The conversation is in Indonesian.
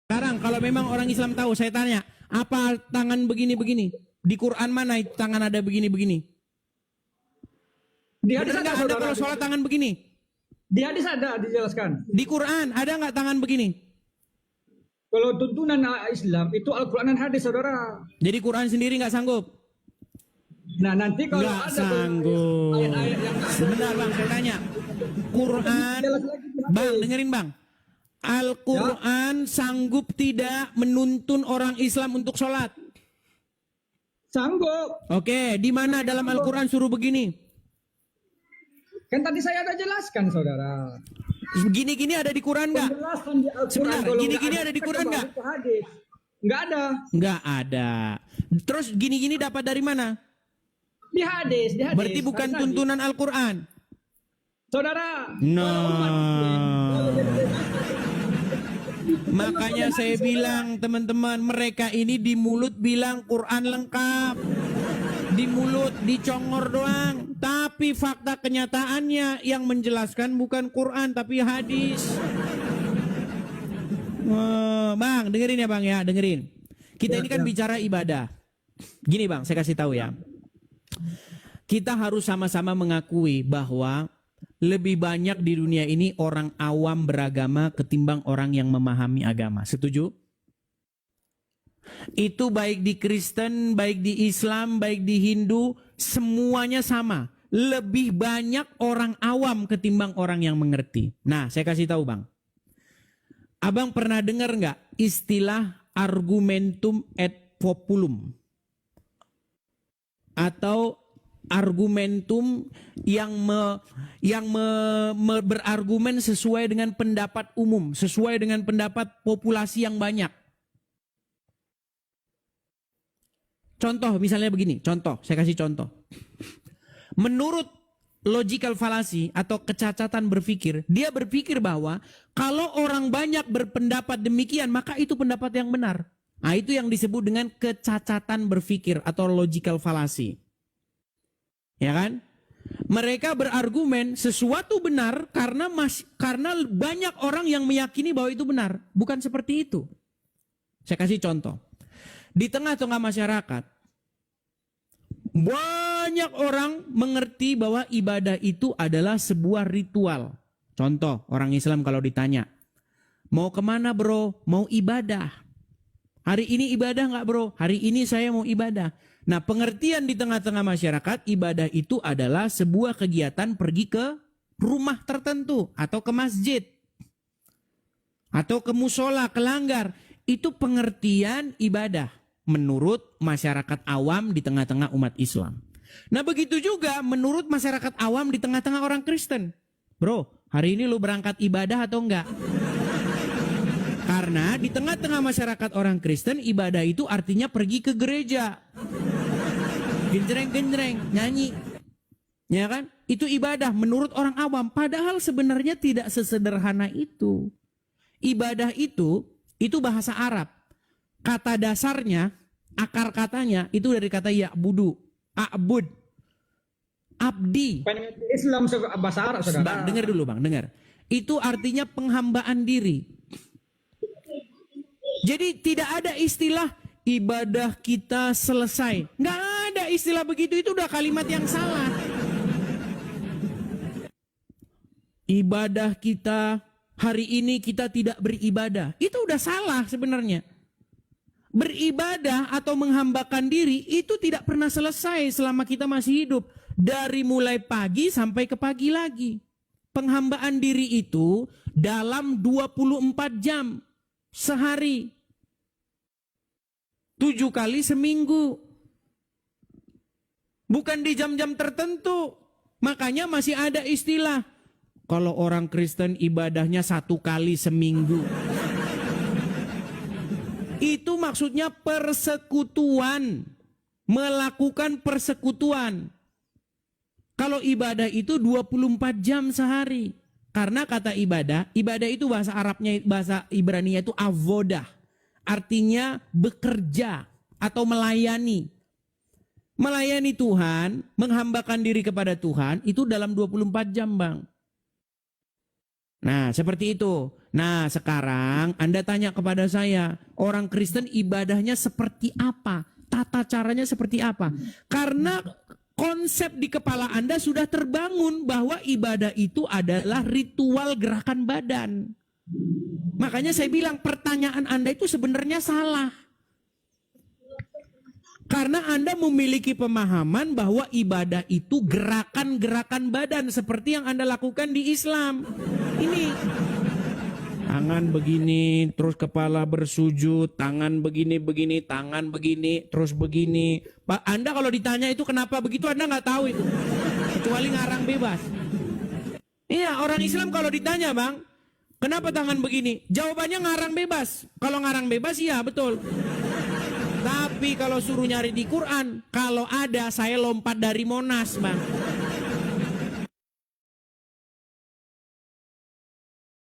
Sekarang kalau memang orang Islam tahu, saya tanya, apa tangan begini-begini? Di Quran mana itu tangan ada begini-begini? Di hadis Benar nggak ada, ada saudara. kalau sholat tangan begini? Di hadis ada dijelaskan. Di Quran ada nggak tangan begini? Kalau tuntunan Islam itu Al-Quran dan hadis, saudara. Jadi Quran sendiri nggak sanggup? Nah, nanti kalau Nggak ada sanggup. ayat-ayat yang Sebentar bang, saya tanya. Quran, jelas lagi di hadis. bang dengerin bang. Al-Quran sanggup tidak menuntun orang Islam untuk sholat? Sanggup. Oke, di mana dalam Al-Quran suruh begini? Kan tadi saya ada jelaskan, saudara. Gini-gini ada di Quran nggak? Penjelasan di Al-Quran. Sebentar, kalau gini-gini nggak ada di Quran coba nggak? buka hadis. Nggak ada. Nggak ada. Terus gini-gini dapat dari mana? Di hadis, di hadis. Berarti bukan Hadis. tuntunan Al-Quran. Saudara. Nah, makanya saya bilang teman-teman, mereka ini di mulut bilang Quran lengkap, di mulut dicongor doang, tapi fakta kenyataannya yang menjelaskan bukan Quran tapi hadis. Bang, dengerin ya bang ya, dengerin. Kita ini kan bicara ibadah. Gini bang, saya kasih tahu ya. Kita harus sama-sama mengakui bahwa lebih banyak di dunia ini orang awam beragama ketimbang orang yang memahami agama. Setuju? Itu baik di Kristen, baik di Islam, baik di Hindu, semuanya sama. Lebih banyak orang awam ketimbang orang yang mengerti. Nah, saya kasih tahu bang. Abang pernah dengar nggak istilah argumentum et populum? Atau argumentum yang berargumen sesuai dengan pendapat umum, sesuai dengan pendapat populasi yang banyak. Contoh misalnya begini, contoh, saya kasih contoh. Menurut logical fallacy atau kecacatan berpikir, dia berpikir bahwa kalau orang banyak berpendapat demikian, maka itu pendapat yang benar. Nah, itu yang disebut dengan kecacatan berpikir atau logical fallacy. Ya kan? Mereka berargumen sesuatu benar karena banyak orang yang meyakini bahwa itu benar. Bukan seperti itu. Saya kasih contoh. Di tengah-tengah masyarakat, banyak orang mengerti bahwa ibadah itu adalah sebuah ritual. Contoh, orang Islam kalau ditanya, mau kemana bro? Mau ibadah. Hari ini ibadah nggak bro? Hari ini saya mau ibadah. Nah, pengertian di tengah-tengah masyarakat, ibadah itu adalah sebuah kegiatan pergi ke rumah tertentu atau ke masjid atau ke musola, ke langgar. Itu pengertian ibadah menurut masyarakat awam di tengah-tengah umat Islam. Nah, begitu juga menurut masyarakat awam di tengah-tengah orang Kristen. Bro, hari ini lu berangkat ibadah atau enggak? Karena di tengah-tengah masyarakat orang Kristen, ibadah itu artinya pergi ke gereja. Genjreng-genjreng, nyanyi. Ya kan? Itu ibadah menurut orang awam. Padahal sebenarnya tidak sesederhana itu. Ibadah itu bahasa Arab. Kata dasarnya, akar katanya, itu dari kata ya'budu. A'bud. Abdi. Islam bahasa Arab, saudara. Bang, dengar dulu bang, dengar. Itu artinya penghambaan diri. Jadi tidak ada istilah ibadah kita selesai. Nggak ada istilah begitu, itu udah kalimat yang salah. Ibadah kita, hari ini kita tidak beribadah. Itu udah salah sebenarnya. Beribadah atau menghambakan diri itu tidak pernah selesai selama kita masih hidup. Dari mulai pagi sampai ke pagi lagi. Penghambaan diri itu dalam 24 jam sehari. 7 kali seminggu. Bukan di jam-jam tertentu. Makanya masih ada istilah. Kalau orang Kristen ibadahnya 1 kali seminggu. Itu maksudnya persekutuan. Melakukan persekutuan. Kalau ibadah itu 24 jam sehari. Karena kata ibadah itu bahasa Arabnya, bahasa Ibraninya itu avodah. Artinya bekerja atau melayani. Melayani Tuhan, menghambakan diri kepada Tuhan itu dalam 24 jam bang. Nah, seperti itu. Nah, sekarang Anda tanya kepada saya, orang Kristen ibadahnya seperti apa? Tata caranya seperti apa? Karena konsep di kepala Anda sudah terbangun bahwa ibadah itu adalah ritual gerakan badan. Makanya saya bilang pertanyaan Anda itu sebenarnya salah. Karena Anda memiliki pemahaman bahwa ibadah itu gerakan-gerakan badan seperti yang Anda lakukan di Islam. Ini tangan begini, terus kepala bersujud, tangan begini, tangan begini, terus begini. Pak, Anda kalau ditanya itu kenapa begitu, Anda nggak tahu itu. Kecuali ngarang bebas. Iya, orang Islam kalau ditanya, Bang, kenapa tangan begini? Jawabannya ngarang bebas. Kalau ngarang bebas, iya betul. Tapi kalau suruh nyari di Quran, kalau ada saya lompat dari Monas, Bang.